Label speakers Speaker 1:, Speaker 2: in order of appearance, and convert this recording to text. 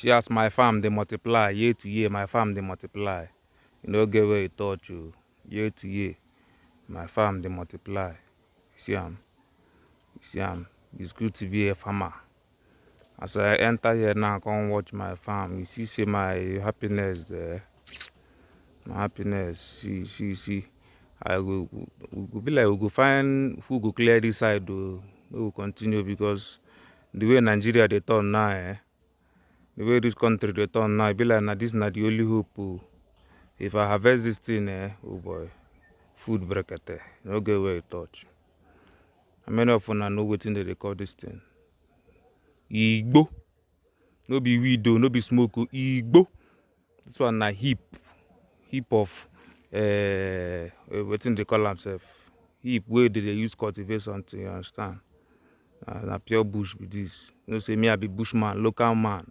Speaker 1: See as my farm they multiply year to year. My farm they multiply. You no get where you touch you. Year to year, my farm they multiply. See am. See am. It's good to be a farmer. As I enter here now, come watch my farm. You see my happiness there. My happiness. See. I go be like we go find who go clear this side though. We will continue because the way Nigeria they turn now, the way this country they turn now, it be like this not the only hope. Oh. If I harvest this thing, oh boy, food brekete. No get where you touch. How many of una know wetin they call this thing? Igbo. No be weed though, no be smoke. Igbo. This one na heap of wetin they call themselves. Heap where they use cultivate something, you understand? Na pure bush with this. You know say me I be bushman, local man.